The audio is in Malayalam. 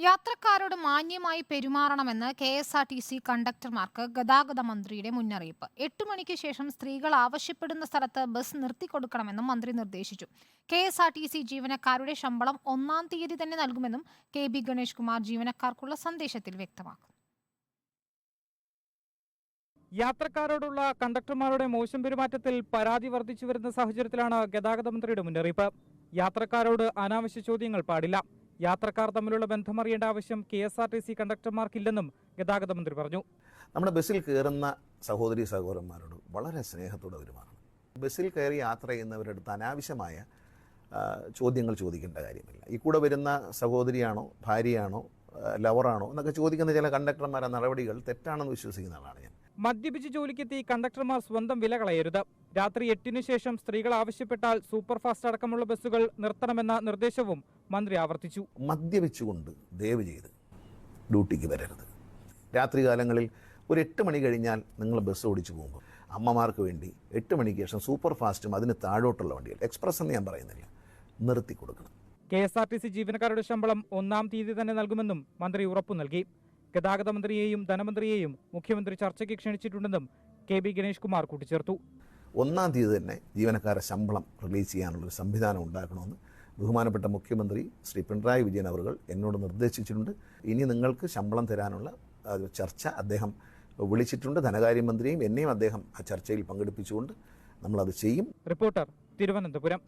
യാത്രക്കാരോട് മാന്യമായി പെരുമാറണമെന്ന് KSRTC കണ്ടക്ടർമാർക്ക് ഗതാഗത മന്ത്രിയുടെ മുന്നറിയിപ്പ്. 8 മണിക്ക് ശേഷം സ്ത്രീകൾ ആവശ്യപ്പെടുന്ന സ്ഥലത്ത് ബസ് നിർത്തിക്കൊടുക്കണമെന്നും മന്ത്രി നിർദ്ദേശിച്ചു. KSRTC ജീവനക്കാരുടെ ശമ്പളം 1-ാം തീയതി തന്നെ നൽകുമെന്നും KB ഗണേഷ് കുമാർ ജീവനക്കാർക്കുള്ള സന്ദേശത്തിൽ വ്യക്തമാക്കി. യാത്രക്കാരോടുള്ള കണ്ടക്ടർമാരുടെ മോശം പെരുമാറ്റത്തിൽ പരാതി വർദ്ധിച്ചു വരുന്ന സാഹചര്യത്തിലാണ് ഗതാഗത മന്ത്രിയുടെ മുന്നറിയിപ്പ്. യാത്രക്കാരോട് അനാവശ്യ ചോദ്യങ്ങൾ പാടില്ല. യാത്രക്കാർ തമ്മിലുള്ള ബന്ധമറിയേണ്ട ആവശ്യം KSRTC കണ്ടക്ടർമാർക്കില്ലെന്നും ഗതാഗത മന്ത്രി പറഞ്ഞു. നമ്മുടെ ബസ്സിൽ കയറുന്ന സഹോദരി സഹോദരന്മാരോട് വളരെ സ്നേഹത്തോടെ പെരുമാറണം. ബസ്സിൽ കയറി യാത്ര ചെയ്യുന്നവരുടെ അടുത്ത് അനാവശ്യമായ ചോദ്യങ്ങൾ ചോദിക്കേണ്ട കാര്യമില്ല. ഈ കൂടെ വരുന്ന സഹോദരിയാണോ, ഭാര്യയാണോ, ലവറാണോ എന്നൊക്കെ ചോദിക്കുന്ന ചില കണ്ടക്ടർമാരുടെ നടപടികൾ തെറ്റാണെന്ന് വിശ്വസിക്കുന്ന ആളാണ് ഞാൻ. മദ്യപിച്ച് ജോലിക്കെത്തി കണ്ടക്ടർമാർ സ്വന്തം വില കളയരുത്. രാത്രി 8-ന് ശേഷം സ്ത്രീകൾ ആവശ്യപ്പെട്ടാൽ സൂപ്പർ ഫാസ്റ്റ് അടക്കമുള്ള ബസ്സുകൾ നിർത്തണമെന്ന നിർദ്ദേശവും മന്ത്രി ആവർത്തിച്ചു. മദ്യപിച്ചുകൊണ്ട് ദയവ് ചെയ്ത് ഡ്യൂട്ടിക്ക് വരരുത്. രാത്രികാലങ്ങളിൽ ഒരു 8 മണി കഴിഞ്ഞാൽ നിങ്ങൾ ബസ് ഓടിച്ചു പോകുമ്പോൾ അമ്മമാർക്ക് വേണ്ടി 8 മണിക്ക് ശേഷം സൂപ്പർ ഫാസ്റ്റും അതിന് താഴോട്ടുള്ള വണ്ടികൾ, എക്സ്പ്രസ് എന്ന് ഞാൻ പറയുന്നില്ല, നിർത്തി കൊടുക്കണം. KSRTC ജീവനക്കാരുടെ ശമ്പളം 1-ാം തീയതി തന്നെ നൽകുമെന്നും മന്ത്രി ഉറപ്പു നൽകി. ഗതാഗത മന്ത്രിയെയും ധനമന്ത്രിയെയും മുഖ്യമന്ത്രി ചർച്ചയ്ക്ക് ക്ഷണിച്ചിട്ടുണ്ടെന്നും KB ഗണേഷ് കുമാർ കൂട്ടിച്ചേർത്തു. 1-ാം തീയതി തന്നെ ജീവനക്കാരുടെ ശമ്പളം റിലീസ് ചെയ്യാനുള്ളൊരു സംവിധാനം ഉണ്ടാക്കണമെന്ന് ബഹുമാനപ്പെട്ട മുഖ്യമന്ത്രി ശ്രീ പിണറായി വിജയൻ അവർ എന്നോട് നിർദ്ദേശിച്ചിട്ടുണ്ട്. ഇനി നിങ്ങൾക്ക് ശമ്പളം തരാനുള്ള ചർച്ച അദ്ദേഹം വിളിച്ചിട്ടുണ്ട്. ധനകാര്യമന്ത്രിയും എന്നെയും അദ്ദേഹം ആ ചർച്ചയിൽ പങ്കെടുപ്പിച്ചുകൊണ്ട് നമ്മളത് ചെയ്യും. റിപ്പോർട്ടർ, തിരുവനന്തപുരം.